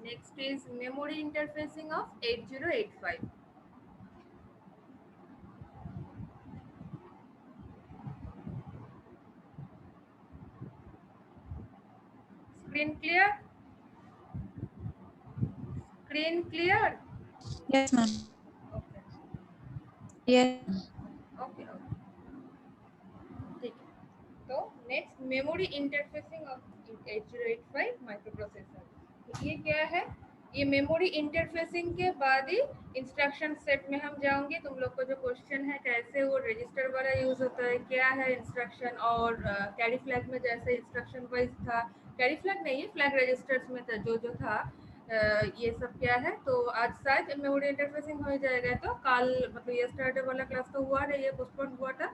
Next is memory interfacing of 8085. Screen clear? Screen clear? Yes, ma'am. Okay. Yes. Okay. ठीक है. तो next memory interfacing of 8085 microprocessor. ये क्या है? ये मेमोरी इंटरफेसिंग के बाद ही इंस्ट्रक्शन सेट में हम जाएंगे. तुम लोग को जो क्वेश्चन है कैसे वो रजिस्टर वाला यूज होता है, क्या है इंस्ट्रक्शन, और कैरी फ्लैग में जैसे इंस्ट्रक्शन वाइज था, कैरी फ्लैग नहीं है, फ्लैग रजिस्टर्स में था जो था, ये सब क्या है. तो आज शायद मेमोरी इंटरफेसिंग हो जाएगा. तो कल मतलब यस्टरडे वाला क्लास तो हुआ नहीं, ये पोस्टपोन हुआ था.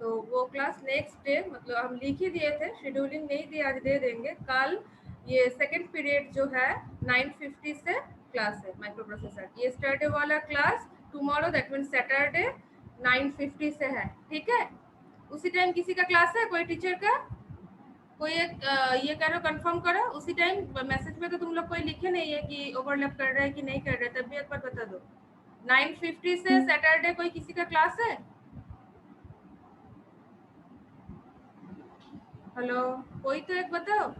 तो वो क्लास नेक्स्ट डे मतलब हम लिख ही दिए थे, शेड्यूलिंग नहीं दी, आज दे देंगे. कल ये सेकंड पीरियड जो है 9:50 से क्लास है माइक्रो प्रोसेसर. ये स्टरडे वाला class tomorrow that mean Saturday 9:50 से है. ठीक है. उसी टाइम किसी का क्लास है, कोई टीचर का? कोई एक ये करो, कंफर्म करो. उसी टाइम मैसेज में तो तुम लोग कोई लिखे नहीं है कि ओवरलैप कर रहा है कि नहीं कर रहा है, तब भी एक बार बता दो. 9:50 से सैटरडे कोई किसी का क्लास है? हेलो, कोई तो एक बताओ.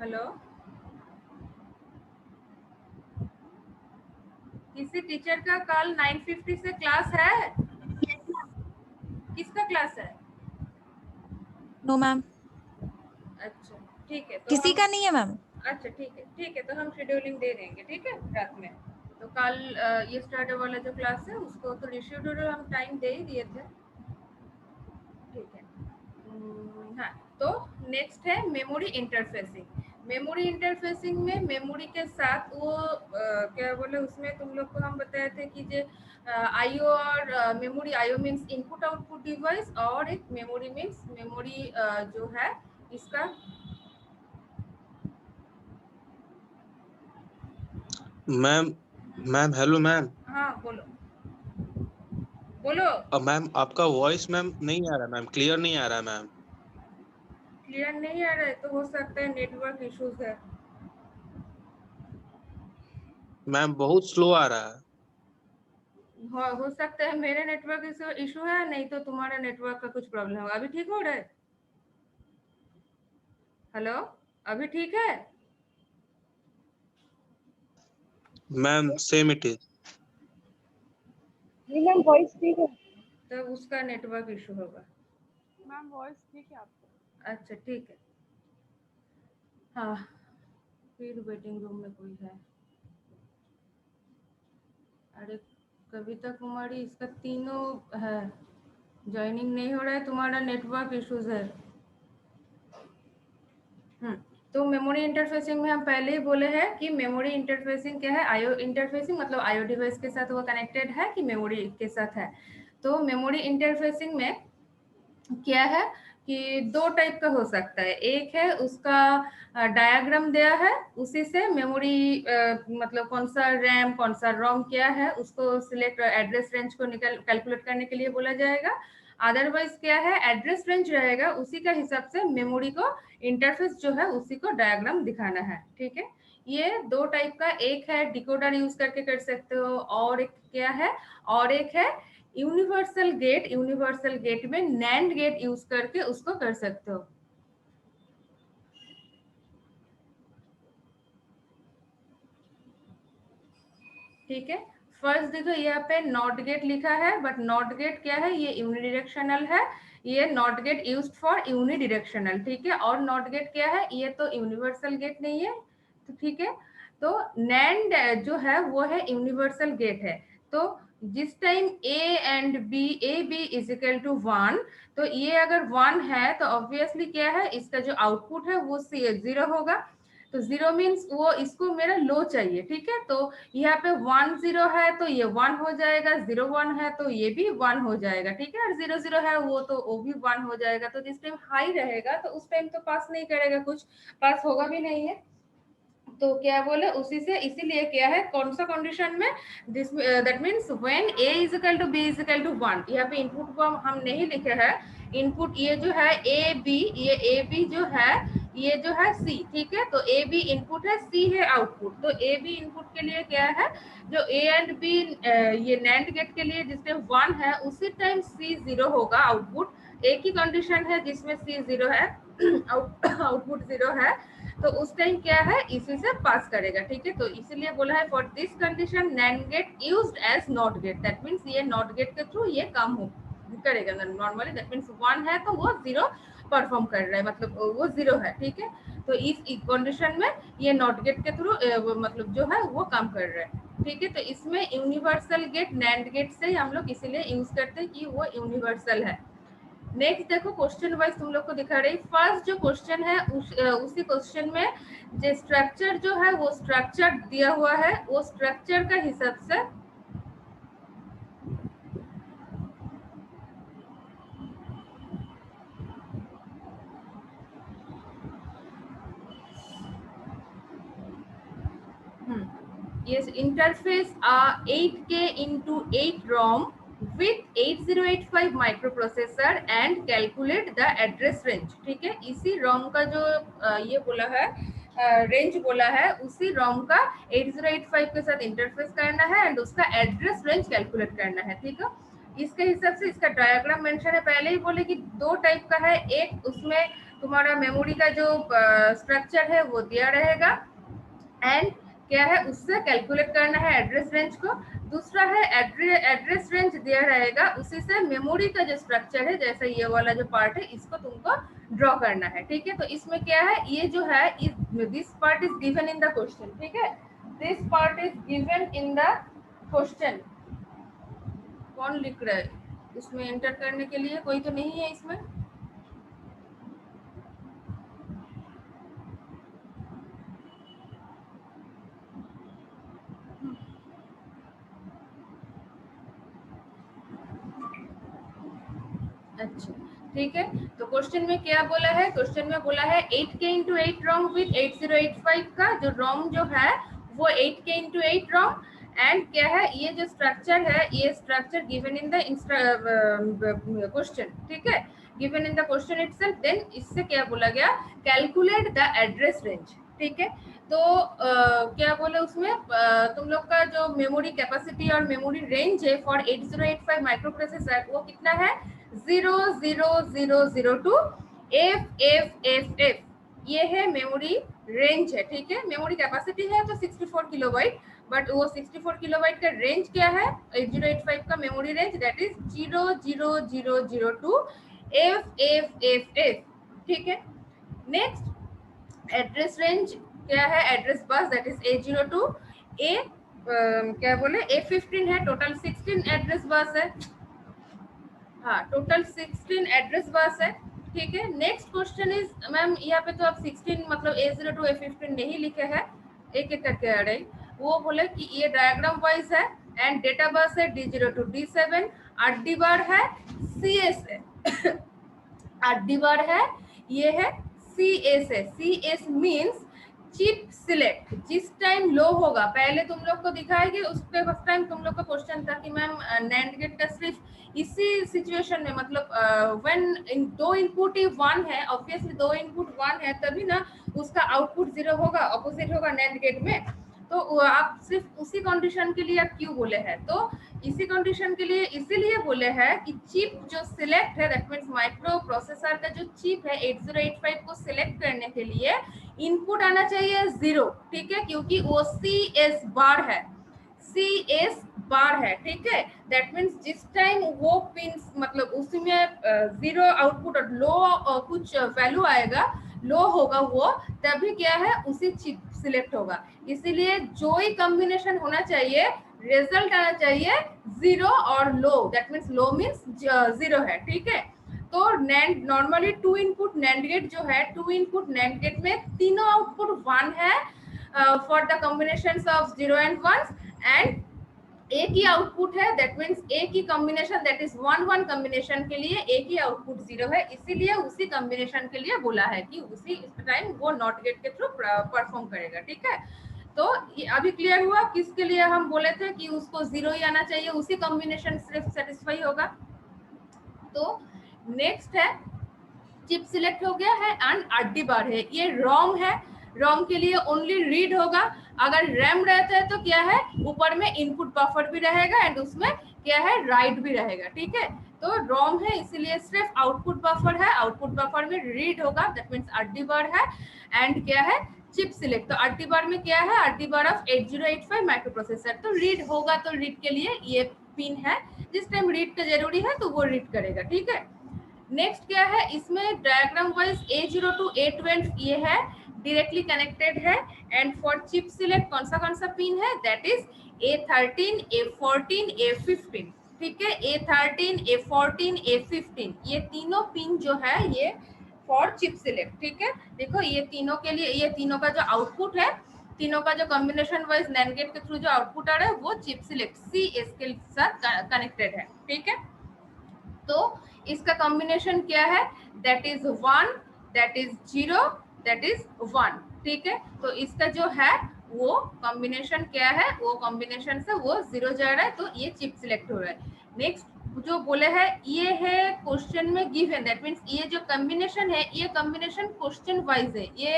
हेलो, किसी टीचर का कल 9:50 से क्लास है? किसका क्लास है? No ma'am. अच्छा ठीक है. तो किसी हम का नहीं है मैम. अच्छा ठीक है, तो हम शेड्यूलिंग दे देंगे. ठीक है, रात में. तो कल ये स्टार्ट वाला जो क्लास है उसको तो रिशेड्यूल हम टाइम दे ही दिए थे. ठीक है. हाँ. तो नेक्स्ट है मेमोरी इंटरफेसिंग. मेमोरी इंटरफेसिंग में मेमोरी के साथ वो क्या बोले, उसमें तुम लोग को हम बताए थे कि जो आईओ और memory, IO means input output device, और एक मेमोरी मीन्स मेमोरी जो है इसका. Ma'am ma'am hello ma'am. हाँ बोलो बोलो. मैम आपका वॉइस मैम नहीं आ रहा मैम, क्लियर नहीं आ रहा मैम. क्लियर नहीं आ रहा है? तो हो सकता है नेटवर्क इश्यूज है. मैम बहुत स्लो आ रहा है. हो सकता है मेरे नेटवर्क इशू है, नहीं तो तुम्हारा नेटवर्क का कुछ प्रॉब्लम होगा. अभी ठीक हो रहा है? हेलो, अभी ठीक है? Ma'am same it is. नहीं मैम वॉइस ठीक है. तब उसका नेटवर्क इशू होगा. मैम वॉइस ठीक है आपका. अच्छा ठीक है. हाँ, फिर वेटिंग रूम में कोई है. अरे कविता कुमारी, इसका तीनों है, ज्वाइनिंग नहीं हो रहा है, तुम्हारा नेटवर्क इश्यूज है. तो मेमोरी इंटरफेसिंग में हम पहले ही बोले हैं कि मेमोरी इंटरफेसिंग क्या है. आईओ इंटरफेसिंग मतलब आईओ डिवाइस के साथ वो कनेक्टेड है कि मेमोरी के साथ है. तो मेमोरी इंटरफेसिंग में क्या है कि दो टाइप का हो सकता है. एक है उसका डायग्राम दिया है, उसी से मेमोरी मतलब कौन सा रैम कौन सा रोम क्या है उसको सिलेक्ट, एड्रेस रेंज को निकल कैलकुलेट करने के लिए बोला जाएगा. अदरवाइज क्या है, एड्रेस रेंज रहेगा, उसी का हिसाब से मेमोरी को इंटरफेस जो है उसी को डायग्राम दिखाना है. ठीक है. ये दो टाइप का, एक है डिकोडर यूज करके कर सकते हो, और एक क्या है, और एक है यूनिवर्सल गेट. यूनिवर्सल गेट में नैंड गेट यूज करके उसको कर सकते हो. ठीक है. फर्स्ट देखो यहाँ पे नॉट गेट लिखा है, बट नॉट गेट क्या है, ये यूनिडायरेक्शनल है. ये NOT get used for unidirectional. ठीक है. और नॉट गेट क्या है, ये तो यूनिवर्सल गेट नहीं है. तो ठीक है. तो नैंड जो है वो है यूनिवर्सल गेट है. तो जिस time A B is equal to 1, तो ये अगर 1 है तो ऑब्वियसली क्या है, इसका जो आउटपुट है वो 0 होगा. तो 0 मीन्स वो इसको मेरा लो चाहिए. ठीक है. तो यहाँ पे 1 0 है तो ये 1 हो जाएगा, 0 1 है तो ये भी 1 हो जाएगा. ठीक है. और 0 0 है वो भी 1 हो जाएगा. तो जिस टाइम हाई रहेगा तो उस टाइम तो पास नहीं करेगा, कुछ पास होगा भी नहीं है. तो क्या बोले उसी से, इसीलिए क्या है कौन सा कंडीशन में, this that means when a is equal to b is equal to 1। यहाँ पे इनपुट को हम नहीं लिखे हैं, इनपुट ये जो है a b, ये a b जो है ये जो है c, ठीक है। तो a b इनपुट है, c है आउटपुट। तो a b इनपुट के लिए क्या है, जो a एंड b ये नैंड गेट के लिए जिसमें 1 है उसी टाइम c 0 होगा आउटपुट। एक ही कंडीशन है जिसमें c 0 है आउटपुट 0 है, तो उस टाइम क्या है इसी से पास करेगा, ठीक है। तो इसीलिए बोला है for this condition NAND gate used as NOT gate, that means ये नॉट गेट के थ्रू ये काम हो करेगा नॉर्मली, दैट मींस 1 है तो वो 0 परफॉर्म कर रहा है, मतलब वो 0 है, ठीक है। तो इस कंडीशन में ये नॉट गेट के थ्रू मतलब जो है वो काम कर रहा है, ठीक है। तो इसमें यूनिवर्सल गेट नैंड गेट से हम लोग इसीलिए यूज करते हैं कि वो यूनिवर्सल है। नेक्स्ट देखो क्वेश्चन वाइज तुम लोग को दिखा रही, फर्स्ट जो क्वेश्चन है उसी क्वेश्चन में जो स्ट्रक्चर जो है वो स्ट्रक्चर दिया हुआ है, वो स्ट्रक्चर का हिसाब से yes interface 8K into 8 ROM with 8085 microprocessor and calculate the address range, ठीक है। इसी ROM का जो ये बोला है रेंज बोला है, उसी ROM का 8085 के साथ इंटरफेस करना है एंड उसका एड्रेस रेंज कैलकुलेट करना है, ठीक है। इसके हिसाब से इसका डायग्राम मेंशन है, पहले ही बोले कि दो टाइप का है, एक उसमें तुम्हारा मेमोरी का जो स्ट्रक्चर है वो दिया रहेगा एंड क्या है उससे कैलकुलेट करना है एड्रेस रेंज को। दूसरा है एड्रेस रेंज दिया रहेगा, उसी से मेमोरी का जो स्ट्रक्चर है जैसे ये वाला जो पार्ट है इसको तुमको ड्रॉ करना है, ठीक है। तो इसमें क्या है ये जो है this part is given in the question, ठीक है। This part is given in the question. कौन लिख रहा है इसमें एंटर करने के लिए, कोई तो नहीं है इसमें? अच्छा ठीक है, तो क्वेश्चन में क्या बोला है, क्वेश्चन में बोला है 8K into 8 ROM with 8085 का जो ROM जो है वो 8K into 8 ROM एंड क्या है ये जो स्ट्रक्चर है ये structure given in the question, ठीक है, given in the question itself. Then इससे क्या बोला गया, कैलकुलेट द एड्रेस रेंज, ठीक है। तो क्या बोले उसमें तुम लोग का जो मेमोरी कैपेसिटी और मेमोरी रेंज है फॉर 8085 माइक्रोप्रोसेसर वो कितना है 00002 FFFF, ये है मेमोरी रेंज है, ठीक है। मेमोरी कैपेसिटी है तो 64 किलोबाइट, बट वो 64 किलोबाइट का रेंज क्या है 8085 का memory range that is 00002 FFFF, ठीक है। नेक्स्ट एड्रेस रेंज क्या है, address bus that is A02 A क्या बोले A15 है, टोटल 16 एड्रेस बस है, हाँ टोटल 16 एड्रेस बस है, ठीक है। नेक्स्ट क्वेश्चन इज मैम यहाँ पे तो आप 16 मतलब A02 A15 नहीं लिखे हैं, एक एक करके आ रही, वो बोले कि ये डायग्राम वाइज है एंड डेटा बस है D02 D7, 8 डी बार है CS है 8 डी बार है, ये है CS है, CS मीन्स चिप सिलेक्ट। जिस टाइम लो होगा पहले तुम लोग को दिखाएगी, उस पे फर्स्ट टाइम तुम लोग का क्वेश्चन था कि मैम नैंड गेट का सिर्फ इसी सिचुएशन में मतलब व्हेन दो इनपुट ही 1 है, ऑब्वियसली दो इनपुट 1 है तभी ना उसका आउटपुट 0 होगा, ऑपोजिट होगा नैंड गेट में। तो आप सिर्फ उसी कंडीशन के लिए आप क्यों बोले हैं, तो इसी कंडीशन के लिए इसीलिए बोले हैं कि चिप जो सिलेक्ट है दैट मींस माइक्रो प्रोसेसर का जो चिप है 8085 को सिलेक्ट करने के लिए इनपुट आना चाहिए 0, ठीक है, क्योंकि वो CS बार है, CS बार है, ठीक है। दैट मींस जिस टाइम वो पिन मतलब उसमें 0 आउटपुट और लो कुछ वैल्यू आएगा, लो होगा वो, तभी क्या है उसी चिप सिलेक्ट होगा। इसीलिए जो ही कॉम्बिनेशन होना चाहिए रिजल्ट आना चाहिए 0 और low, that means low means 0 है, ठीक है। तो NAND normally 2 input NAND gate जो है 2 इनपुट नैंड गेट में तीनों आउटपुट 1 है for the combinations of 0 and 1 and A की आउटपुट है, दैट मीन्स ए की कॉम्बिनेशन दैट इज 1-1 कॉम्बिनेशन के लिए ए की आउटपुट 0 है, इसीलिए उसी कॉम्बिनेशन के लिए बोला है कि उसी टाइम वो नॉट गेट के थ्रू परफॉर्म करेगा। ठीक है, तो ये अभी क्लियर हुआ किसके लिए हम बोले थे कि उसको 0 ही आना चाहिए, उसी कॉम्बिनेशन सिर्फ सेटिस्फाई होगा। तो नेक्स्ट है चिप सिलेक्ट हो गया है एंड आरडी बार है, ये रोम है, रोम के लिए ओनली रीड होगा। अगर रैम रहता है तो क्या है, ऊपर में इनपुट बफर भी रहेगा एंड उसमें क्या है, राइट भी रहेगा। ठीक है, तो रोम है इसीलिए सिर्फ आउटपुट बफर है, आउटपुट बफर में रीड होगा, दैट मीन्स आरडी बार है। एंड क्या है, चिप सिलेक्ट, तो आरडी बार में क्या है, RD bar of 8085 micro processor, तो रीड होगा, तो रीड के लिए ये पिन है, जिस टाइम रीड का जरूरी है तो वो रीड करेगा। ठीक है, नेक्स्ट क्या है, इसमें diagram wise A0 to A12 ये है डायरेक्टली कनेक्टेड है। एंड फॉर चिप सिलेक्ट कौन सा पिन है, that is A13, A14, A15। ठीक है, A13, A14, A15 ये तीनों पिन जो है ये फॉर चिप सिलेक्ट। ठीक है, देखो ये तीनों के लिए, ये तीनों का जो आउटपुट है, तीनों का जो कॉम्बिनेशन वाइज नैंड गेट के थ्रू जो आउटपुट आ रहा है वो चिप सिलेक्ट CS के साथ कनेक्टेड है। ठीक है, तो इसका कॉम्बिनेशन क्या है, that is 1, that is 0, that is 1। ठीक है, तो इसका जो है वो कॉम्बिनेशन क्या है, वो कॉम्बिनेशन से वो 0 जा रहा है, तो ये चिप सिलेक्ट हो रहा है। नेक्स्ट जो बोले है ये है क्वेश्चन में गिवन, दैट मीन्स ये जो कॉम्बिनेशन है ये कॉम्बिनेशन क्वेश्चन वाइज है, ये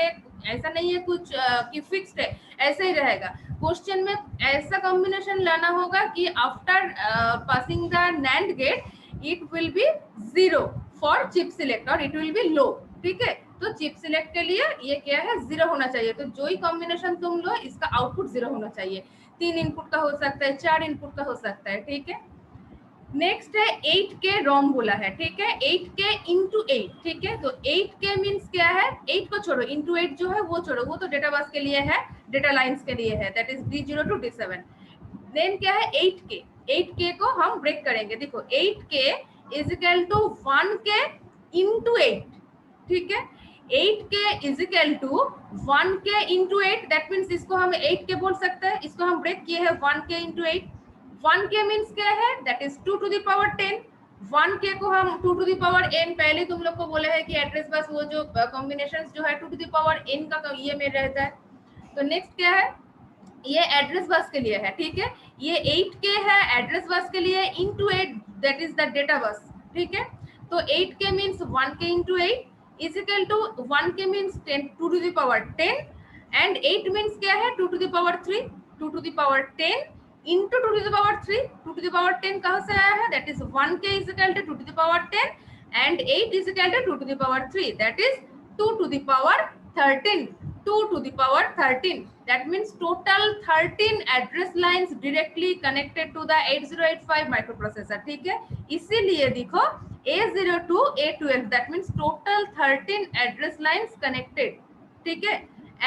ऐसा नहीं है कुछ कि फिक्स्ड है, ऐसे ही रहेगा। क्वेश्चन में ऐसा कॉम्बिनेशन लाना होगा कि after passing the NAND gate it will be 0 for chip select और it will be low। ठीक है, तो चिप सिलेक्ट के लिए ये क्या है, 0 होना चाहिए, तो जो ही कॉम्बिनेशन तुम लो इसका आउटपुट 0 होना चाहिए। 3 इनपुट का हो सकता है, 4 इनपुट का हो सकता है। ठीक है, नेक्स्ट है 8K रोम बोला है। ठीक है, 8K into 8। ठीक है, तो 8K मीन्स क्या है, 8 को छोड़ो, into 8 जो है वो छोड़ो, वो तो डेटा बस के लिए है, डेटा लाइंस के लिए है, that is D0 to D7। Then क्या है 8K, 8K को हम ब्रेक करेंगे, देखो 8K is equal to 1K into 8। ठीक है, 8K is equal to 1K into 8, that means इसको हम 8K बोल सकते हैं, इसको हम ब्रेक किए हैं 1K into 8। 1K मीन्स क्या है, that is 2 to the power 10। 1K को हम 2 to the power n, पहले तुम लोग को बोले है कि एड्रेस बस वो जो कॉम्बिनेशंस जो है 2 to the power n का ये में रहता है। तो नेक्स्ट क्या है, ये एड्रेस बस के लिए है। ठीक है, ये 8K है एड्रेस बस के लिए, into 8 that is the data bus. ठीक है, तो 8K means 1K into 8 is equal to 1K means 10 2 to the power 10 and 8 means क्या है 2 to the power 3, 2 to the power 10 into 2 to the power 3, 2 to the power 10 कहाँ से आया है, that is 1K is equal to 2 to the power 10 and 8 is equal to 2 to the power 3, that is 2 to the power 13, 2 to the power 13। That means total 13 address lines directly connected to the 8085 microprocessor। ठीक है, इसीलिए देखो A0 to A12, that means total 13 address lines connected। ठीक है,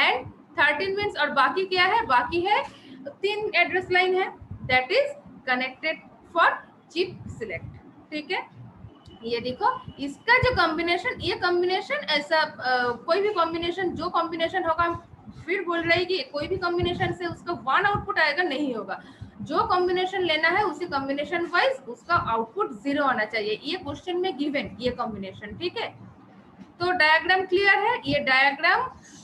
and 13 means और बाकी क्या है, बाकी है 3 एड्रेस लाइन है, that is connected for chip select। ठीक है, ये देखो इसका जो कॉम्बिनेशन, ये कॉम्बिनेशन ऐसा कोई भी कॉम्बिनेशन, जो कॉम्बिनेशन होगा, फिर बोल रही कि कोई भी कॉम्बिनेशन से उसका 1 आउटपुट आएगा, नहीं होगा, जो कॉम्बिनेशन लेना है उसी कॉम्बिनेशन वाइज उसका आउटपुट 0 आना चाहिए, ये क्वेश्चन में गिवन ये कॉम्बिनेशन। ठीक है, तो डायग्राम क्लियर है, ये डायग्राम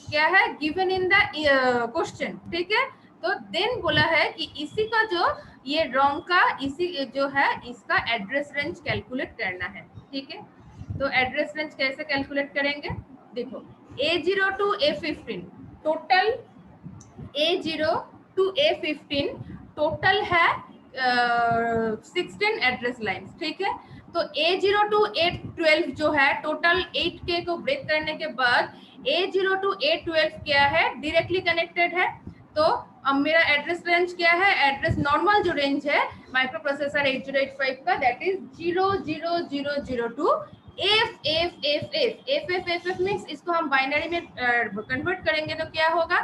क्या है, गिवन इन द क्वेश्चन। ठीक है, तो देन बोला है कि इसी का जो ये रोम का इसी जो है इसका एड्रेस रेंज कैलकुलेट करना है। ठीक है, तो एड्रेस रेंज कैसे कैलकुलेट करेंगे, देखो A0 to A15 total, A0 to A15 total है 16 एड्रेस लाइंस। ठीक है, तो A0 to A12 जो है टोटल 8K को ब्रेक करने के बाद A0 to A12 क्या है, डायरेक्टली कनेक्टेड है। तो अब मेरा एड्रेस रेंज क्या है, एड्रेस नॉर्मल जो रेंज है माइक्रो प्रोसेसर 8085 का, दैट इज 00002 FFFF मीन्स इसको हम बाइनरी में कन्वर्ट करेंगे तो क्या होगा,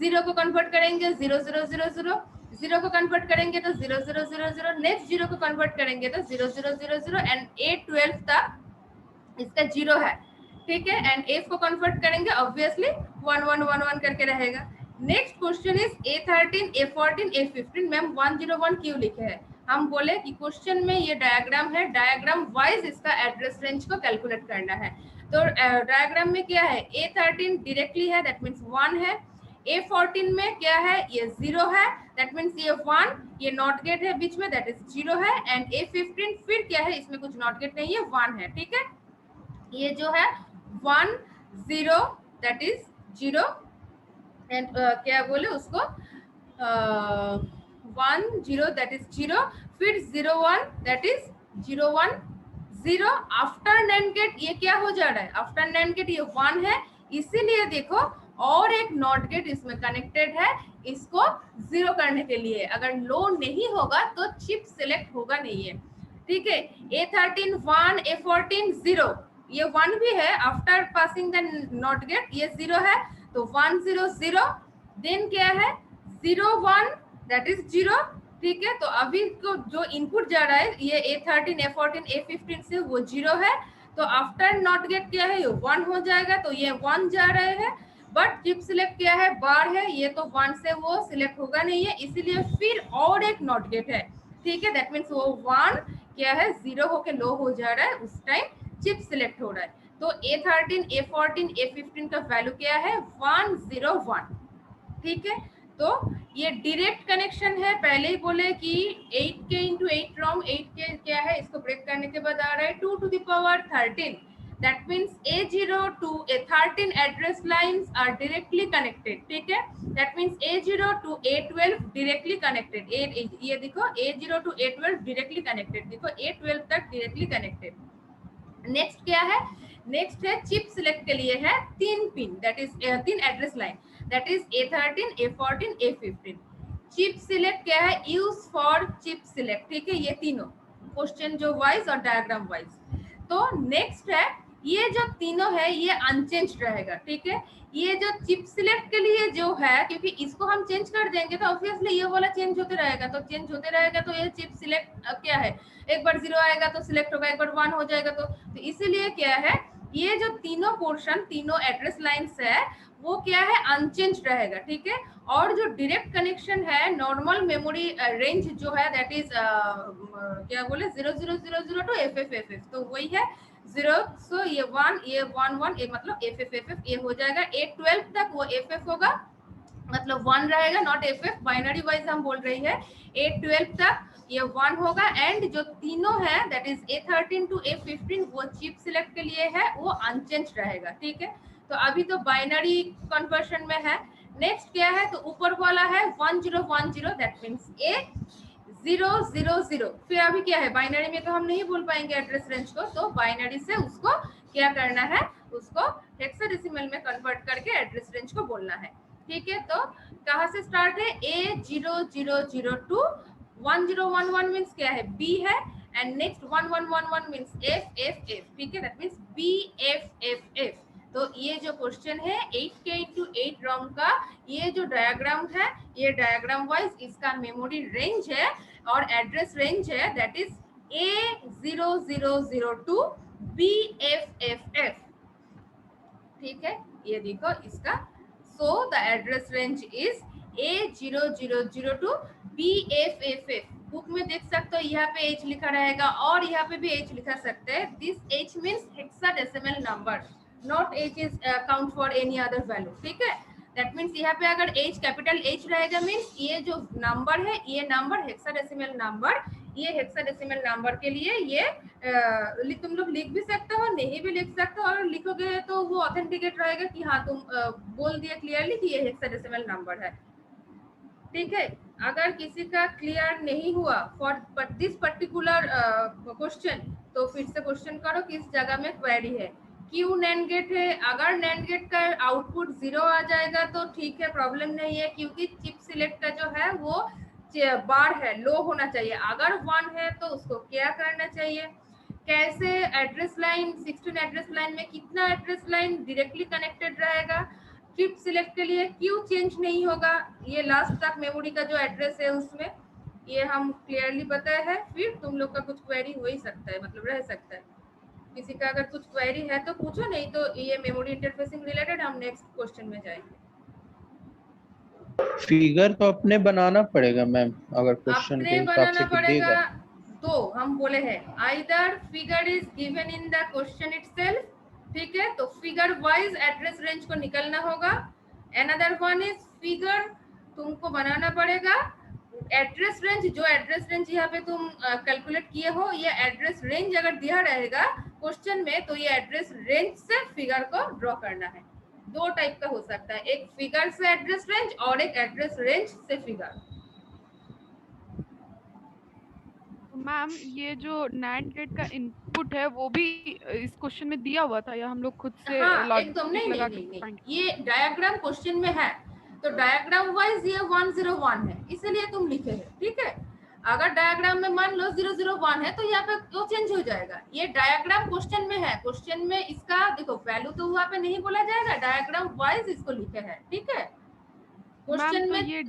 0 को कन्वर्ट करेंगे 0000, 0 को कन्वर्ट करेंगे तो 0000, नेक्स्ट 0 को कन्वर्ट करेंगे तो 0000 एंड A12 तक इसका 0 है। ठीक है, एंड F को कन्वर्ट करेंगे ऑब्वियसली 1111 करके रहेगा। Next question is A13, A14, A15। Ma'am 101 क्यों लिखे हैं? हम बोले कि क्वेश्चन में ये डायग्राम है, डायग्राम वाइज इसका एड्रेस रेंज को कैलकुलेट करना है। तो डायग्राम में क्या है, A13 डायरेक्टली है, दैट मीन्स 1 है। A14 में क्या है, ये 0 है, दैट मीन्स ये 1, ये नॉट गेट है बीच में, दैट इज 0 है। एंड A15 फिर क्या है, इसमें कुछ नॉट गेट नहीं है, 1 है। ठीक है, ये जो है 1 0 दैट इज 0 एंड क्या बोले उसको 1 0 दैट इज 0, फिर 0 1 that is 0 1 0। After NAND gate ये क्या हो जा रहा है, आफ्टर नैंड गेट ये 1 है, इसीलिए देखो और एक नॉट गेट इसमें कनेक्टेड है, इसको 0 करने के लिए। अगर लो नहीं होगा तो चिप सिलेक्ट होगा नहीं है। ठीक है, A13 1, A14 0, ये 1 भी है, after passing the not gate ये 0 है, तो 1 0 0, देन क्या है 0 1 दैट इज 0। ठीक है, तो अभी को जो इनपुट जा रहा है ये A13, A14, A15 से वो 0 है, तो आफ्टर नॉट गेट क्या है, ये 1 हो जाएगा, तो ये 1 जा रहे हैं। बट चिप सिलेक्ट क्या है, बार है, ये तो 1 से वो सिलेक्ट होगा नहीं है, इसीलिए फिर और एक नॉट गेट है। ठीक है, दैट मीन्स वो 1 क्या है 0 होके लो हो जा रहा है, उस टाइम चिप सिलेक्ट हो रहा है। तो A13, A14, A15 का वैल्यू क्या है 1 0 1। ठीक है, तो ये डायरेक्ट कनेक्शन है, पहले ही बोले कि 8k into 8 रोम, 8k क्या है, इसको ब्रेक करने के बाद आ रहा है 2 to the power 13। That means A0 to A13 address lines are directly connected। ठीक है, that means A0 to A12 directly connected। ये देखो A0 to A12 directly connected, देखो A12 तक directly connected। नेक्स्ट क्या है, नेक्स्ट है चिप सिलेक्ट के लिए है 3 pin, that is 3 address line, that is A13, A14, A15। Chip select क्या है, यूज फॉर चिप सिलेक्ट। ठीक है, ये तीनों क्वेश्चन जो वाइज और डायग्राम वाइज। तो नेक्स्ट है, ये जो तीनों है ये अनचेंज रहेगा। ठीक है, ये जो चिप सिलेक्ट के लिए जो है, क्योंकि इसको हम चेंज कर देंगे तो ऑब्वियसली ये वाला चेंज होते रहेगा, तो चेंज होते रहेगा, तो ये चिप सिलेक्ट क्या है, एक बार 0 आएगा तो सिलेक्ट होगा, एक बार 1 हो जाएगा, तो इसीलिए क्या है, ये जो तीनों पोर्शन, तीनों एड्रेस लाइंस है, वो क्या है अनचेंज रहेगा। ठीक है, और जो डायरेक्ट कनेक्शन है, नॉर्मल मेमोरी रेंज जो है, दैट इज क्या बोले 0000 टू FFFF, तो वही है 0। सो ये 1, ये 1 1, ये मतलब FFFF ये हो जाएगा। A12 तक वो FF होगा, मतलब 1 रहेगा, नॉट FF, बाइनरी वाइज हम बोल रही है। A12 तक ये 1 होगा, एंड जो तीनों है that is A13 to A15 वो चिप सिलेक्ट के लिए है, वो अनचेंज रहेगा। ठीक है, तो अभी तो बाइनरी कन्वर्शन में है। नेक्स्ट क्या है, तो ऊपर वाला है 1010, दैट मीन्स A000। फिर अभी क्या है, बाइनरी में तो हम नहीं बोल पाएंगे एड्रेस रेंज को, तो बाइनरी से उसको क्या करना है, उसको हेक्साडेसिमल में कन्वर्ट करके एड्रेस रेंज को बोलना है। ठीक है, तो कहाँ से स्टार्ट है, A0002 1011 मीन्स क्या है, B है, एंड नेक्स्ट 1111 मीन्स FFF। ठीक है, दैट मीन्स BFFF। तो ये जो क्वेश्चन है 8k into 8 रोम का, ये जो डायग्राम है, ये डायग्राम वाइज इसका मेमोरी रेंज है और एड्रेस रेंज है, दैट इज A0002 BFFF। ठीक है, ये देखो इसका, so the address range is A0002 BFFF। Book में देख सकते हो, यहाँ पे H लिखा रहेगा और यहाँ पे भी H लिखा सकते हैं। This H means hexadecimal number, not H is count for any other value। ठीक है, दैट मीन्स यहाँ पे अगर H कैपिटल H रहेगा मीन्स ये जो नंबर है, ये नंबर हेक्साडेसिमल नंबर, ये हेक्साडेसिमल नंबर के लिए ये तुम लोग लिख भी सकते हो, नहीं भी लिख सकते हो, और लिखोगे तो वो ऑथेंटिकेट रहेगा कि हाँ तुम बोल दिया क्लियरली कि ये हेक्साडेसिमल नंबर है। ठीक है, अगर किसी का क्लियर नहीं हुआ फॉर दिस पर्टिकुलर क्वेश्चन, तो फिर से क्वेश्चन करो किस जगह में क्वेरी है। क्यों नैंड गेट है, अगर नैंड गेट का आउटपुट 0 आ जाएगा तो ठीक है, प्रॉब्लम नहीं है, क्योंकि चिप सिलेक्ट का जो है वो बार है, लो होना चाहिए। अगर 1 है तो उसको क्या करना चाहिए, कैसे एड्रेस लाइन 16 एड्रेस लाइन में कितना एड्रेस लाइन डायरेक्टली कनेक्टेड रहेगा, चिप सिलेक्ट के लिए क्यों चेंज नहीं होगा, ये लास्ट तक मेमोरी का जो एड्रेस है उसमें ये हम क्लियरली बताया है। फिर तुम लोग का कुछ क्वेरी हो ही सकता है, मतलब रह सकता है, किसी का अगर कुछ क्वेरी है तो पूछो, नहीं तो ये मेमोरी इंटरफेसिंग रिलेटेड हम नेक्स्ट क्वेश्चन में जाएंगे। फिगर तो अपने बनाना पड़ेगा मैम, अगर क्वेश्चन के अपने हिसाब बनाना से कि पड़ेगा। देगा। तो हम बोले हैं either figure is given in the question itself, ठीक है, तो फिगर वाइज एड्रेस रेंज को निकलना होगा। अनदर वन इज फिगर तुमको बनाना पड़ेगा एड्रेस रेंज, जो एड्रेस रेंज यहाँ पे तुम कैलकुलेट किए हो, ये एड्रेस रेंज अगर दिया रहेगा क्वेश्चन में तो ये एड्रेस रेंज से फिगर को ड्रॉ करना है। दो टाइप का हो सकता है, एक फिगर से एड्रेस रेंज और एक एड्रेस रेंज से फिगर। मैम ये जो नैंड गेट का इनपुट है वो भी इस क्वेश्चन में दिया हुआ था या हम लोग खुद से हाँ लॉजिक एकदम, नहीं लगा नहीं के नहीं, फाइंड? ये डायग्राम क्वेश्चन में है तो डायग्राम वाइज ये 101 है, इसीलिए तुम लिखे है, ठीक है। अगर डायग्राम में मान लो 001 है तो यहाँ पे तो चेंज हो जाएगा। ये डायग्राम क्वेश्चन में है, क्वेश्चन में इसका देखो वैल्यू तो वहाँ पे नहीं बोला जाएगा, डायग्राम वाइज इसको लिखे है, ठीक है। मैम क्वेश्चन तो में ये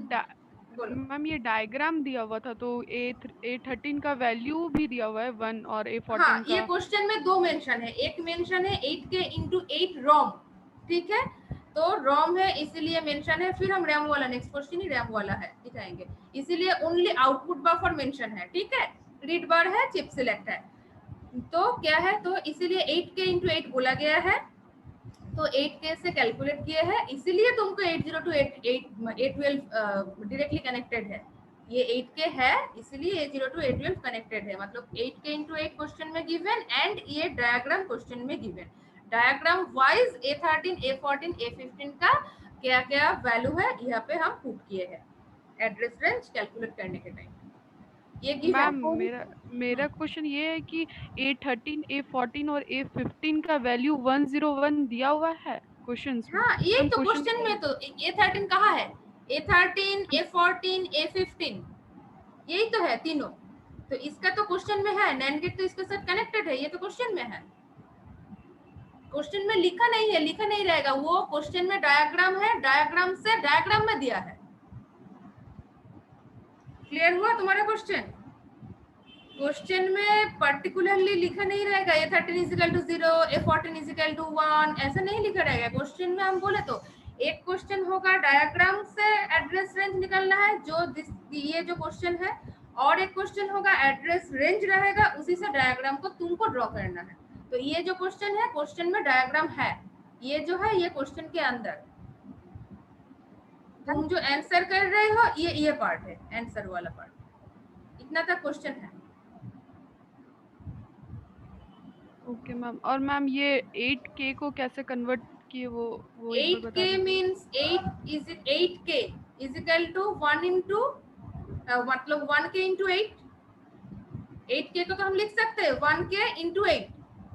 बोलो। मैम ये डायग्राम दिया हुआ था तो A13 का वैल्यू भी दिया हुआ है 1 और A14 हाँ, ये का। क्वेश्चन में दो मेंशन है, एक मेंशन है 8K into 8 रोम, ठीक है, तो रोम है इसीलिए मेंशन है। फिर हम रैम वाला नेक्स्ट क्वेश्चन ही रैम वाला है दिखाएंगे, इसीलिए ओनली आउटपुट बफर मेंशन है, ठीक है। रीड बार है, चिप सिलेक्ट है, तो क्या है, तो इसीलिए 8K into 8 बोला गया है, तो 8K से कैलकुलेट किए हैं, इसीलिए तुमको 802 डायरेक्टली कनेक्टेड है। ये 8K है इसलिए 802 कनेक्टेड है, मतलब 8K into 8 क्वेश्चन में गिवन एंड ये डायग्राम क्वेश्चन में given. Diagram wise A13 A14 A15 का क्या क्या वैल्यू है यहाँ पे हम पुट किए हैं एड्रेस रेंज कैलकुलेट करने के टाइम। ये मैम गिवन मेरा क्वेश्चन ये है कि A13 A14 और A15 का वैल्यू 101 दिया हुआ है क्वेश्चंस में। हाँ, ये हम तो क्वेश्चन क्वेश्चन में तो A13 कहाँ है, A13 A14 A15 यही तो है तीनों, तो इसका तो क्वेश्चन में है, नैंड गेट तो इसके साथ कनेक्टेड है, ये तो क्वेश्चन में है। क्वेश्चन में लिखा नहीं है, लिखा नहीं रहेगा, वो क्वेश्चन में डायग्राम है, डायग्राम से डायग्राम में दिया है। क्लियर हुआ तुम्हारा क्वेश्चन? क्वेश्चन में पर्टिकुलरली लिखा नहीं रहेगा A13 = 0 A14 = 1, ऐसा नहीं लिखा रहेगा क्वेश्चन में। हम बोले तो एक क्वेश्चन होगा डायग्राम से एड्रेस रेंज निकालना है, जो ये जो क्वेश्चन है, और एक क्वेश्चन होगा एड्रेस रेंज रहेगा, उसी से डायग्राम को तुमको ड्रॉ करना है। तो ये जो क्वेश्चन है क्वेश्चन में डायग्राम है, ये जो है ये क्वेश्चन के अंदर तुम जो आंसर कर रहे हो ये पार्ट है, आंसर वाला पार्ट, इतना तक क्वेश्चन है। ओके मैम, और मैम ये 8K को कैसे कन्वर्ट किए वो एक बार बता 8K दीजिए। means 8K is equal to 1 into मतलब 1K into 8, 8K को तो हम लिख सकते हैं 1K into 8,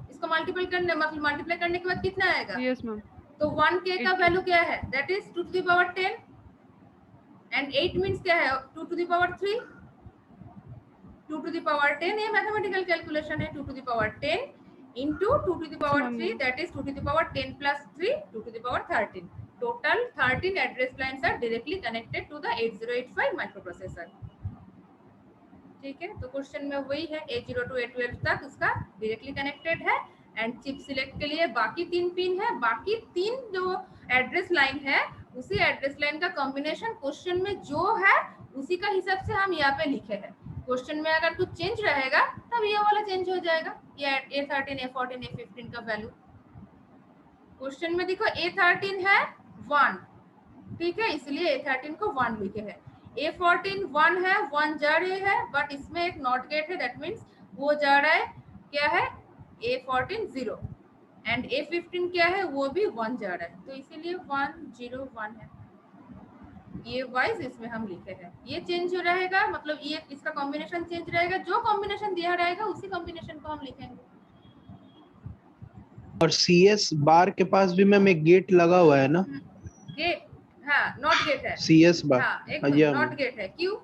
इसको मल्टीपल करने मतलब मल्टीप्लाई करने के बाद कितना आएगा, यस मैम। तो 1K का 8K। वैल्यू क्या है, that is 2 to the power 10 and 8 means क्या है 2 to the power 3, 2 to the power 10, ये मैथमेटिकल कैलकुलेशन है, 2 to the power 10 into 2 to the power 3, that is 2 to the power 10 plus 3, 2 to the power 13. Total 13 address lines are directly connected to the 8085 microprocessor. ठीक है, तो question में वही है A0 to A12 तक उसका directly connected है, and chip select के लिए बाकी 3 पिन है, बाकी 3 जो एड्रेस लाइन है उसी एड्रेस लाइन का कॉम्बिनेशन क्वेश्चन में जो है उसी का हिसाब से हम यहाँ पे लिखे हैं। क्वेश्चन में अगर कुछ चेंज रहेगा तब ये वाला चेंज हो जाएगा, ये A13 A14 A15 का वैल्यू। क्वेश्चन में देखो A13 है 1, ठीक है, इसलिए A13 को 1 लिखे है। A14 1 है, 1 जा रही है, बट इसमें एक नॉट गेट है, दैट मीन्स वो जा रहा है, क्या है A14 0, एंड A15 क्या है वो भी 1 जा रहा है, तो इसीलिए 1 0 1 है। ये वाइज इसमें हम लिखे हैं, ये चेंज हो रहेगा, मतलब ये इसका कॉम्बिनेशन चेंज रहेगा, जो कॉम्बिनेशन दिया रहेगा उसी कॉम्बिनेशन को हम लिखेंगे। और CS बार के पास भी मैम एक गेट लगा हुआ है ना, गेट, हाँ नॉट गेट है, CS बार, हाँ एक ये नॉट गेट है, क्यों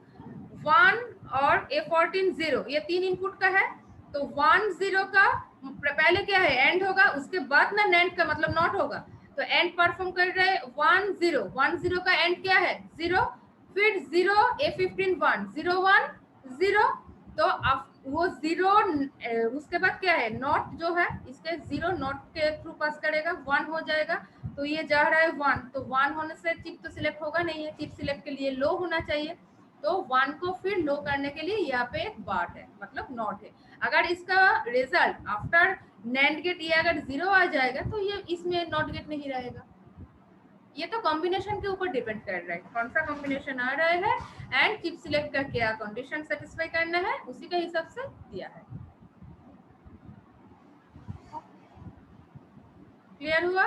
1 और A14 0 ये 3 इनपुट का है, तो 1 0 का पहले क्या है एंड होगा, उसके बाद ना नैंड का मतलब नॉट होगा, तो एंड परफॉर्म कर रहे हैं 1 0 का एंड क्या है 0, फिर 0 A15 1 0 1 0, तो अब वो 0 उसके बाद क्या है नॉट जो है इसके 0 नॉट के थ्रू पास करेगा, 1 हो जाएगा, तो ये जा रहा है 1, तो 1 होने से चिप तो सिलेक्ट होगा नहीं है, चिप सिलेक्ट के लिए लो होना चाहिए, तो 1 को फिर लो करने के लिए यहाँ पे एक बाट है, मतलब नॉट है। अगर इसका रिजल्ट आफ्टर नैंड गेट ये अगर 0 आ जाएगा तो ये इसमें नॉट गेट नहीं रहेगा। ये तो कॉम्बिनेशन के ऊपर डिपेंड कर रहा है, कौन सा कॉम्बिनेशन आ रहा है एंड चिप सिलेक्ट का क्या कंडीशन सेटिस्फाई करना है, उसी के हिसाब से दिया है। क्लियर हुआ?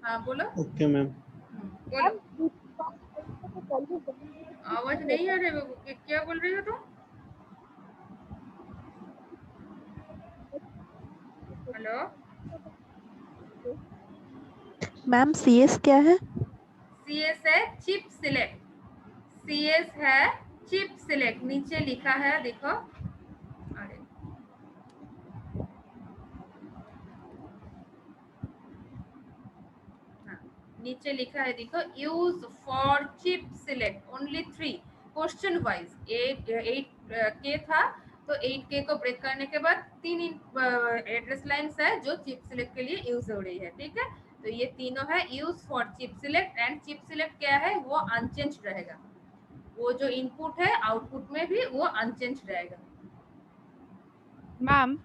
हाँ बोलो। Okay ma'am. बोलो, आवाज नहीं आ रही बाबू, क्या बोल रही हो तुम? हेलो मैम CS क्या है? CS है चिप सिलेक्ट, CS है चिप सिलेक्ट, नीचे लिखा है देखो, अरे हाँ, नीचे लिखा है देखो, use for chip select only 3 question wise 8K था, तो 8K को ब्रेक करने के बाद 3 एड्रेस लाइन्स है जो चिप सिलेक्ट के लिए यूज हो रही है, ठीक है। तो ये तीनों है use for chip select, and chip select क्या है वो अनचेंज रहेगा, वो जो इनपुट है आउटपुट में भी वो अनचेंज रहेगा। मैम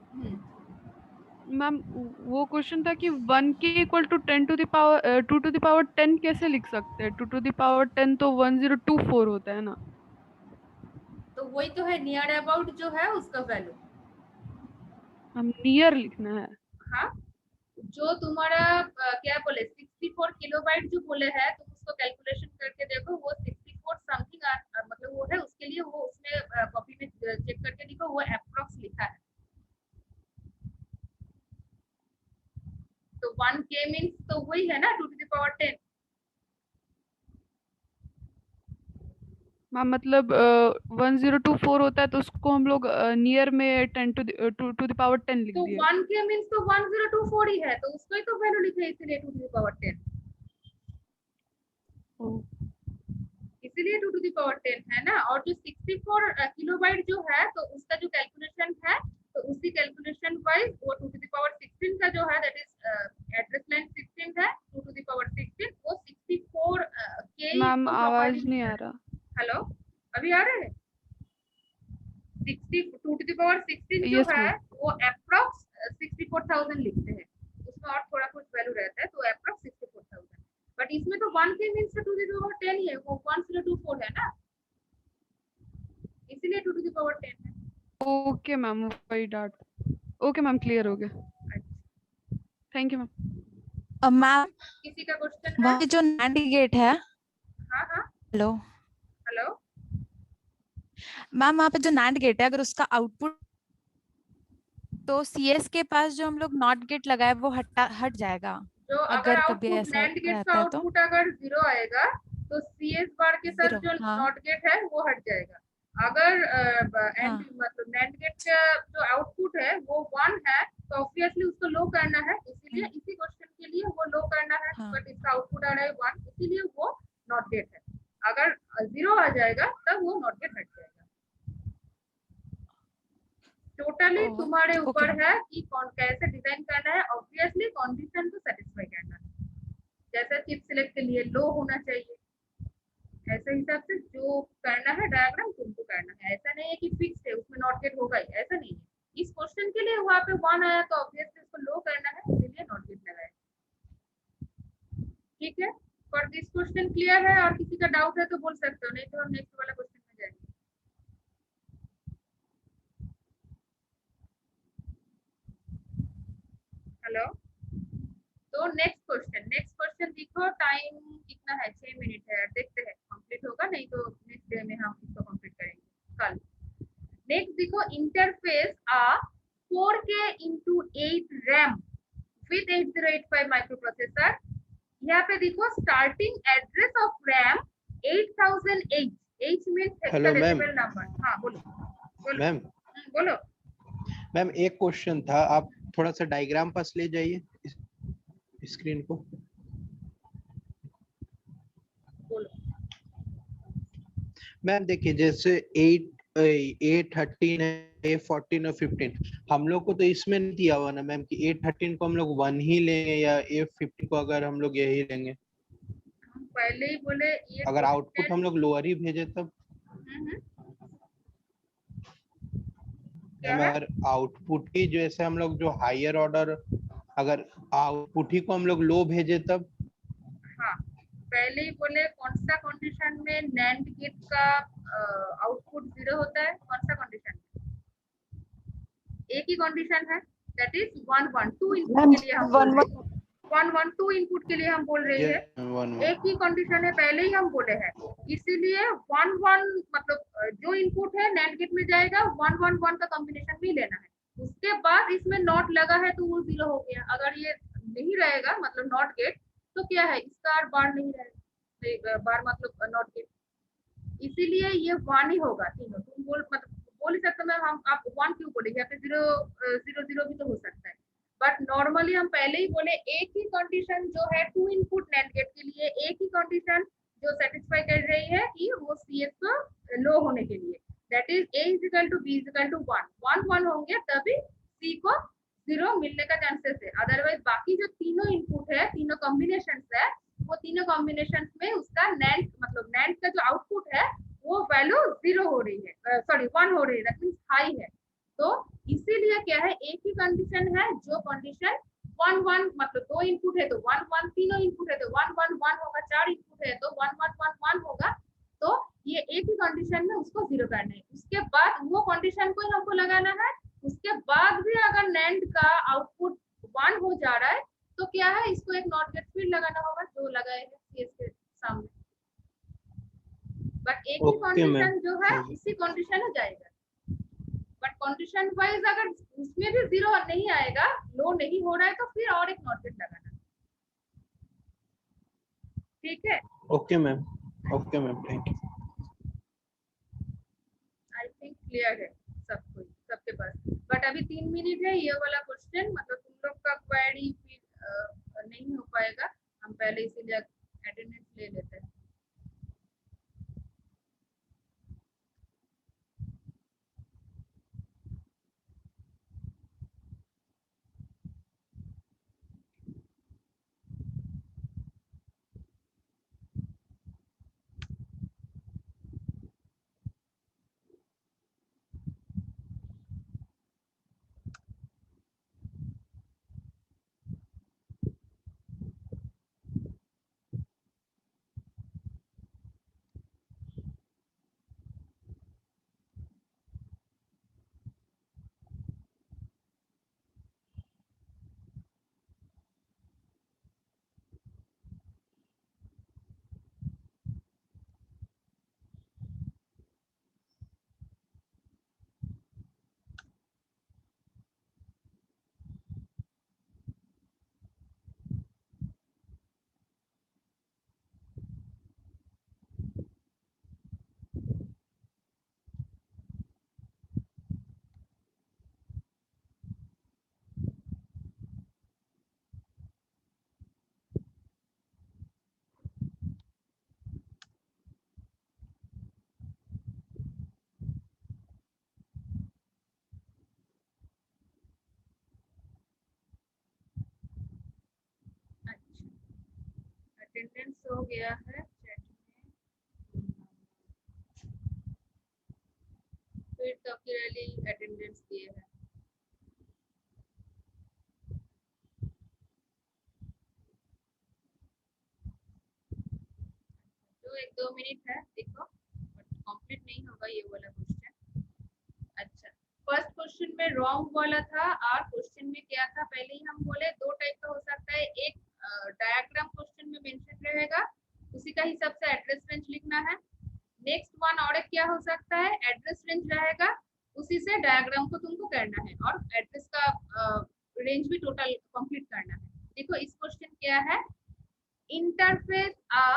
मैम वो क्वेश्चन था कि 1K equal to 10 to the power 2 to the power 10 कैसे लिख सकते हैं? 2 टू द पावर 10 तो 1024 होता है ना। तो वही तो है नियर अबाउट जो है उसका वैल्यू। हम नियर लिखना है। हाँ, जो तुम्हारा क्या बोले 64 किलोबाइट जो बोले है, तुम उसको कैलकुलेशन करके देखो, वो 64 समथिंग मतलब वो है, उसके लिए वो उसमें कॉपी में चेक करके देखो, वो अप्रॉक्स लिखा है। तो 1K मींस तो वही है ना 2 टू द पावर 10। मैम मतलब 1024 होता है तो उसको हम लोग नियर में 10 टू द पावर 10 लिख तो दिए। 1K मींस तो 1024 ही है, तो उसको ही तो वैल्यू लिखे इसलिए 2 टू द पावर 10, इसीलिए 2 टू द पावर 10 है ना। और जो 64 किलोबाइट जो है, तो उसका जो कैलकुलेशन है, तो उसी कैलकुलेशन वाइज वो 2 टू द पावर 16 का जो है, दैट इज एड्रेस लाइन 16 है, 2 टू द पावर 16 वो 64 के मैम तो आवाज प्रॉपर्ली नहीं लिखा आ है। रहा। हेलो, अभी आ रहा है? 60 2 टू द पावर 16 जो यस है मैम। वो अप्रॉक्स 64,000 लिखते हैं, उसमें और थोड़ा कुछ वैल्यू रहता है, तो अप्रॉक्स 64,000। बट इसमें तो 1K means 2 to the power 10 ही है, वो 1024 है ना, इसीलिए 2 टू द पावर 10 है। ओके मैम, वही डाउट। ओके मैम, क्लियर हो गया। अच्छा, थैंक यू मैम। मैम किसी का क्वेश्चन है? वहाँ पे जो NAND गेट है, हाँ हाँ, हेलो हेलो, मैम, वहाँ पे जो NAND गेट है, अगर उसका आउटपुट तो CS के पास जो हम लोग नॉट गेट लगाए वो हट जाएगा, जो अगर अगर कभी आउटपुट ऐसा नैंड गेट का रहता है तो। आउटपुट अगर 0 आएगा, तो CS बार के साथ 0, जो हाँ नॉट गेट है वो हट जाएगा। अगर एंड हाँ मतलब नैंड गेट का जो आउटपुट है वो 1 है, तो ऑब्वियसली उसको लो करना है, इसीलिए इसी क्वेश्चन के लिए वो लो करना है, हाँ बट इसका आउटपुट आ रहा है 1, इसीलिए वो नॉट गेट है। अगर 0 आ जाएगा तब वो नॉट गेट हट जाएगा। टोटली तुम्हारे ओके ऊपर है कि कौन कैसे डिजाइन करना है, ऑब्वियसली कंडीशन को सेटिस्फाई करना है। जैसा चिप सिलेक्ट के लिए लो होना चाहिए, ऐसे हिसाब से जो करना है डायग्राम तुमको करना है, ऐसा नहीं है कि फिक्स है उसमें नॉट गेट होगा ही, ऐसा नहीं है। इस क्वेश्चन के लिए वहां पे 1 आया तो ऑब्वियसली उसको लो करना है, इसलिए नॉट गेट लगाया। ठीक है, फॉर दिस क्वेश्चन क्लियर है? और किसी का डाउट है तो बोल सकते हो, नहीं तो हम नेक्स्ट वाला क्वेश्चन में जाएंगे। हेलो, तो नेक्स्ट क्वेश्चन देखो, टाइम कितना है, 6 मिनट है, देखते हैं कंप्लीट होगा, नहीं तो नेक्स्ट डे में हम इसको कंप्लीट करेंगे कल। नेक्स्ट देखो, इंटरफेस आ 4K into 8 RAM with 8085 microprocessor. यहाँ पे देखो starting address of RAM 8008, H means hello ma'am. Hexadecimal number. हाँ बोलो बोलो मैम बोलो। मैम एक क्वेश्चन था, आप थोड़ा सा डायग्राम पास ले जाइए स्क्रीन को। बोलो। मैम देखिए, जैसे 8 A13 है, A14 और 15, हम लोग को तो इसमें नहीं दिया हुआ ना मैम कि A13 को हम लोग 1 ही लेंगे या A15 को अगर हम लोग यही लेंगे, हम पहले ही बोले ये अगर आउटपुट हम लोग लोअर ही भेजे तब। क्या मैम है? अगर आउटपुट ही जैसे हम लोग जो हायर ऑर्डर, अगर आउटपुट ही को हम लोग लो भेजे तब। हाँ, पहले ही बोले कौन सा कंडीशन में नैंड गेट का आउटपुट 0 होता है, कौन सा कंडीशन? एक ही कंडीशन है, दैट इज 1 1 2 इनपुट के लिए हम बोल रहे हैं, 1 1 2 इनपुट के लिए हम बोल रहे हैं, एक ही कंडीशन है, पहले ही हम बोले हैं, इसीलिए 1 1 मतलब जो इनपुट है नैंड गेट में जाएगा 1 1 1 का कॉम्बिनेशन भी लेना है, उसके बाद इसमें नॉट लगा है तो वो 0 हो गया, अगर ये नहीं रहेगा मतलब नॉट गेट तो क्या है, इसका बार नहीं रहेगा, बार मतलब नॉट गेट, इसीलिए ये 1 ही होगा तीनों। तुम बोल ही सकते मैम, हम आप 1 क्यों बोले, यहाँ पे 0 0 0 भी तो हो सकता है, बट नॉर्मली हम पहले ही बोले एक ही कंडीशन जो है 2 इनपुट नैंड गेट के लिए, एक ही कंडीशन जो सेटिस्फाई कर रही है कि वो सीएस को लो होने के लिए, that is a equal to b equal to 1 1 1 होंगे तभी सी को 0 मिलने का चांसेस है, अदरवाइज बाकी जो तीनों इनपुट है, तीनों कॉम्बिनेशन है, वो तीनों कॉम्बिनेशन में उसका नैंड मतलब नैंड का जो आउटपुट है वो वैल्यू 0 हो रही है, सॉरी 1 हो रही है, दैट मींस हाई है, तो इसीलिए क्या है, एक ही कंडीशन है, जो कंडीशन 1 1 मतलब 2 इनपुट है तो 1 1, तीनों इनपुट है तो 1 1 1 होगा, 4 इनपुट है तो 1 1 1 1 होगा, तो ये एक ही कंडीशन में उसको 0 करना है, उसके बाद वो कंडीशन को ही हमको लगाना है, उसके बाद भी अगर नैंड का आउटपुट 1 हो जा रहा है तो क्या है, इसको एक नॉट गेट फील्ड लगाना होगा जो लगाए हैं सीएस के सामने, बट एक ही कंडीशन जो है इसी कंडीशन में जाएगा, बट कंडीशन वाइज अगर उसमें भी 0 नहीं आएगा, लो नहीं हो रहा है, तो फिर और एक नॉट गेट लगाना, ठीक है? Okay ma'am, okay ma'am, thank you. I think clear है सबको, सबके पास, बट अभी 3 मिनट है, ये वाला क्वेश्चन मतलब तुम लोग का क्वेरी फिर नहीं हो पाएगा, हम पहले इसीलिए अटेंडेंस ले लेते हैं। अटेंडेंस हो गया है चैट में, फिर सबके लिए अटेंडेंस दिए हैं, तो 1-2 मिनट है, देखो बट कंप्लीट नहीं होगा ये वाला क्वेश्चन। अच्छा, फर्स्ट क्वेश्चन में रॉन्ग वाला था, और क्वेश्चन में क्या था, पहले ही हम बोले दो टाइप का हो सकता है, एक डायग्राम क्वेश्चन में मेंशन रहेगा, उसी का हिसाब से एड्रेस रेंज लिखना है, नेक्स्ट वन और एक क्या हो सकता है, एड्रेस रेंज रहेगा, उसी से डायग्राम को तुमको करना है, और एड्रेस का रेंज भी टोटल कंप्लीट करना है। देखो इस क्वेश्चन क्या है, इंटरफेस आ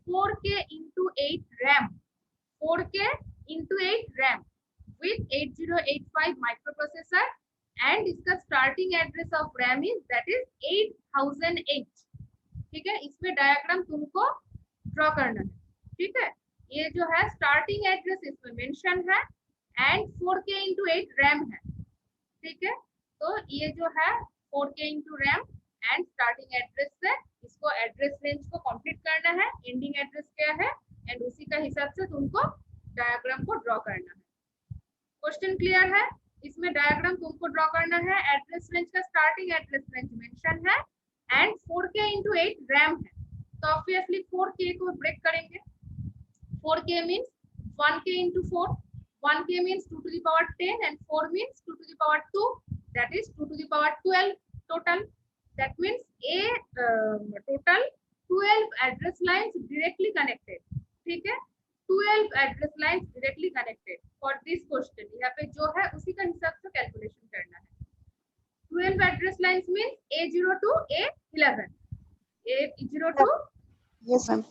4K into 8 RAM, 4K into 8 RAM with 8085 microprocessor, and इसका starting address of RAM is that is 8008, ठीक है, इसमें डायग्राम तुमको ड्रॉ करना है, ठीक है, ये जो है स्टार्टिंग एड्रेस इसमें मेंशन है, एंड 4K into 8 रैम है, ठीक है। तो ये जो है 4K into RAM and starting address से इसको एड्रेस रेंज को कंप्लीट करना है, एंडिंग एड्रेस क्या है एंड उसी का हिसाब से तुमको डायग्राम को ड्रॉ करना है। क्वेश्चन क्लियर है? इसमें डायग्राम तुमको ड्रॉ करना है, एड्रेस रेंज का स्टार्टिंग एड्रेस रेंज मेंशन है एंड 4K into 8 रैम है। तो ऑब्वियसली 4K को ब्रेक करेंगे। 4K means 1K into 4, 1K means 2 to the power 10 and 4 means 2 to the power 2, that is 2 to the power 12 total. That means a total 12 address lines directly connected, ठीक है। 12 address lines directly connected for this question. यहाँ पे जो है उसी का हिसाब से कैलकुलेशन करना है। 12 address lines means A0 to A11, A0 to Yes, ma'am.